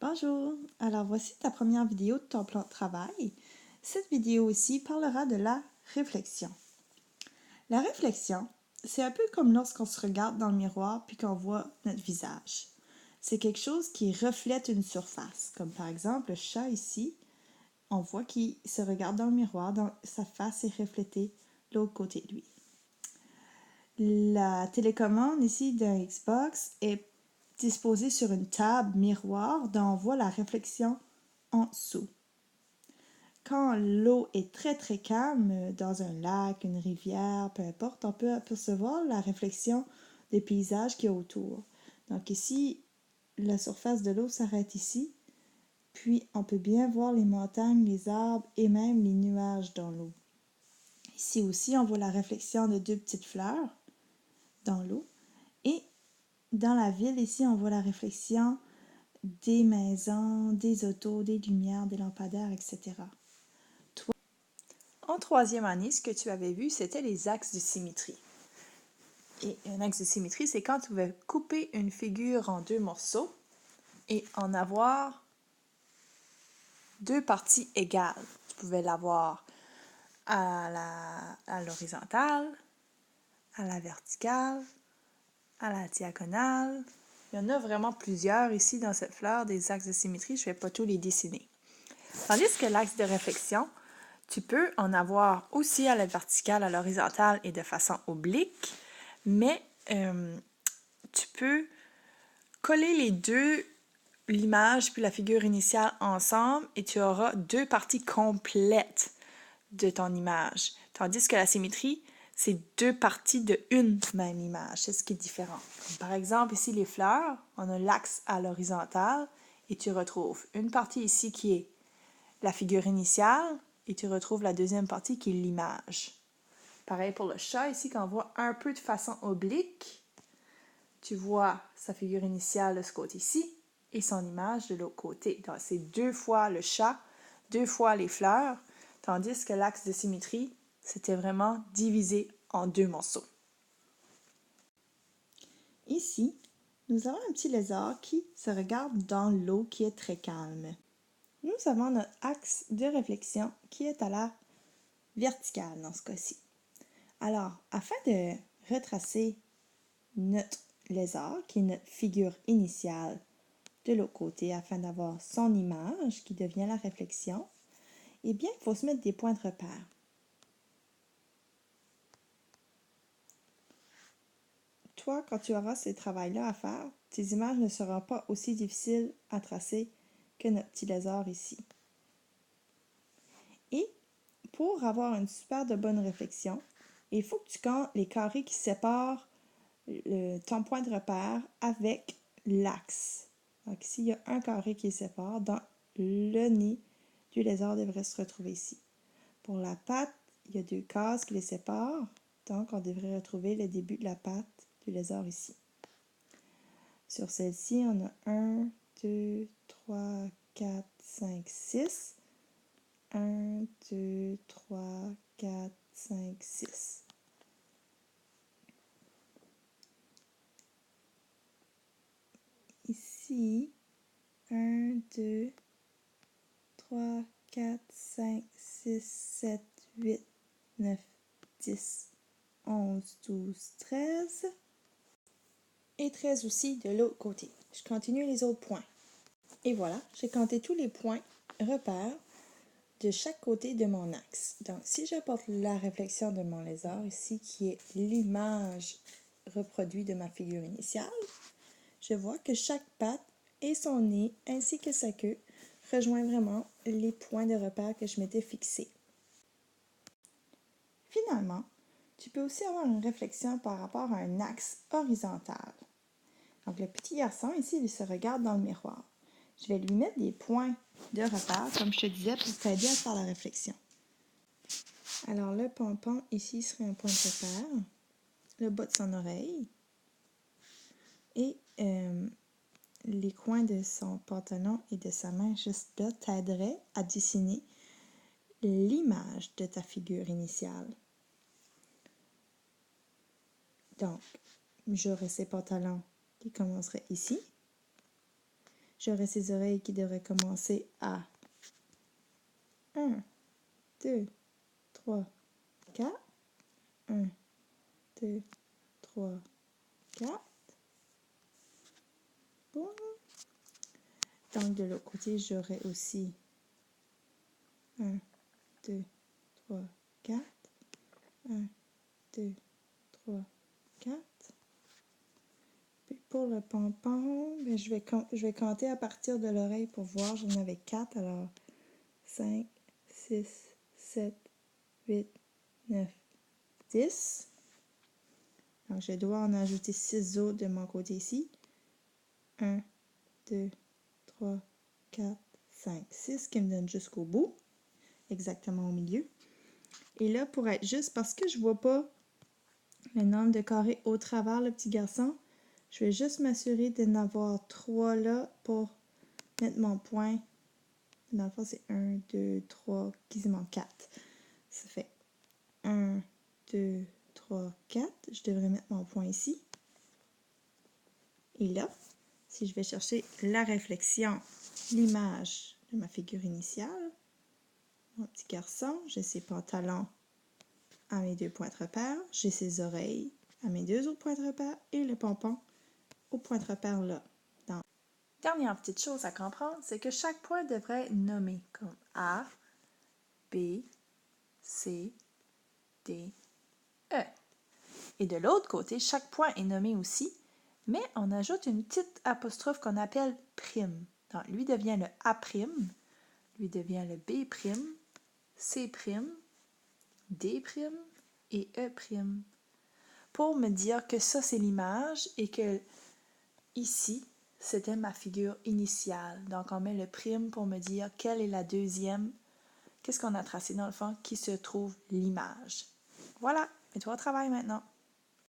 Bonjour, alors voici ta première vidéo de ton plan de travail. Cette vidéo ici parlera de la réflexion. La réflexion, c'est un peu comme lorsqu'on se regarde dans le miroir puis qu'on voit notre visage. C'est quelque chose qui reflète une surface, comme par exemple le chat ici. On voit qu'il se regarde dans le miroir, sa face est reflétée de l'autre côté de lui. La télécommande ici d'un Xbox est disposée sur une table miroir dont on voit la réflexion en dessous. Quand l'eau est très calme, dans un lac, une rivière, peu importe, on peut apercevoir la réflexion des paysages qui y a autour. Donc ici, la surface de l'eau s'arrête ici, puis on peut bien voir les montagnes, les arbres et même les nuages dans l'eau. Ici aussi, on voit la réflexion de deux petites fleurs dans l'eau. Et dans la ville, ici, on voit la réflexion des maisons, des autos, des lumières, des lampadaires, etc. En troisième année, ce que tu avais vu, c'était les axes de symétrie. Et un axe de symétrie, c'est quand tu vas couper une figure en deux morceaux et en avoir deux parties égales. Tu pouvais l'avoir à l'horizontale, à la verticale, à la diagonale. Il y en a vraiment plusieurs ici dans cette fleur des axes de symétrie. Je ne vais pas tous les dessiner. Tandis que l'axe de réflexion, tu peux en avoir aussi à la verticale, à l'horizontale et de façon oblique, mais tu peux coller les deux, l'image puis la figure initiale ensemble et tu auras deux parties complètes de ton image. Tandis que la symétrie, c'est deux parties de une même image. C'est ce qui est différent. Comme par exemple, ici, les fleurs, on a l'axe à l'horizontale et tu retrouves une partie ici qui est la figure initiale et tu retrouves la deuxième partie qui est l'image. Pareil pour le chat, ici, quand on voit un peu de façon oblique, tu vois sa figure initiale de ce côté-ci et son image de l'autre côté. Donc, c'est deux fois le chat, deux fois les fleurs, tandis que l'axe de symétrie, c'était vraiment divisé en deux morceaux. Ici, nous avons un petit lézard qui se regarde dans l'eau qui est très calme. Nous avons notre axe de réflexion qui est à la verticale dans ce cas-ci. Alors, afin de retracer notre lézard, qui est notre figure initiale de l'autre côté, afin d'avoir son image qui devient la réflexion, eh bien, il faut se mettre des points de repère. Toi, quand tu auras ce travail-là à faire, tes images ne seront pas aussi difficiles à tracer que notre petit lézard ici. Et pour avoir une super de bonne réflexion, il faut que tu comptes les carrés qui séparent ton point de repère avec l'axe. Donc ici, il y a un carré qui les sépare, donc le nez du lézard devrait se retrouver ici. Pour la patte, il y a deux cases qui les séparent, donc on devrait retrouver le début de la patte du lézard ici. Sur celle-ci, on a 1, 2, 3, 4, 5, 6. 1, 2, 3, 4, 5, 6. Ici, 1, 2, 3, 4, 5, 6, 7, 8, 9, 10, 11, 12, 13. Et 13 aussi de l'autre côté. Je continue les autres points. Et voilà, j'ai compté tous les points repères de chaque côté de mon axe. Donc, si j'apporte la réflexion de mon lézard ici, qui est l'image reproduite de ma figure initiale, je vois que chaque patte et son nez, ainsi que sa queue, rejoignent vraiment les points de repère que je m'étais fixés. Finalement, tu peux aussi avoir une réflexion par rapport à un axe horizontal. Donc, le petit garçon, ici, il se regarde dans le miroir. Je vais lui mettre des points de repère, comme je te disais, pour t'aider à faire la réflexion. Alors, le pompon, ici, serait un point de repère. Le bas de son oreille. Et les coins de son pantalon et de sa main juste là t'aideraient à dessiner l'image de ta figure initiale. Donc, j'aurais ses pantalons qui commenceraient ici. j'aurai ses oreilles qui devraient commencer à 1, 2, 3, 4. 1, 2, 3, 4. Bon. Donc, de l'autre côté, j'aurai aussi 1, 2, 3, 4. 1, 2, 3, 4. Puis pour le pompon, ben, je vais compter à partir de l'oreille pour voir. J'en avais 4. Alors, 5, 6, 7, 8, 9, 10. Donc, je dois en ajouter 6 autres de mon côté ici. 1, 2, 3, 4, 5, 6 qui me donne jusqu'au bout, exactement au milieu. Et là, pour être juste, parce que je ne vois pas le nombre de carrés au travers, le petit garçon, je vais juste m'assurer d'en avoir 3 là pour mettre mon point. Dans le fond, c'est 1, 2, 3, quasiment 4. Ça fait 1, 2, 3, 4. Je devrais mettre mon point ici. Et là, si je vais chercher la réflexion, l'image de ma figure initiale, mon petit garçon, j'ai ses pantalons à mes 2 points de repère, j'ai ses oreilles à mes 2 autres points de repère et le pompon au point de repère là. Donc, dernière petite chose à comprendre, c'est que chaque point devrait être nommé comme A, B, C, D, E. Et de l'autre côté, chaque point est nommé aussi, mais on ajoute une petite apostrophe qu'on appelle prime. Donc, lui devient le A', lui devient le B', C', D' et E'. Pour me dire que ça, c'est l'image et que ici, c'était ma figure initiale. Donc, on met le prime pour me dire quelle est la deuxième. Qu'est-ce qu'on a tracé dans le fond qui se trouve l'image. Voilà, mets-toi au travail maintenant.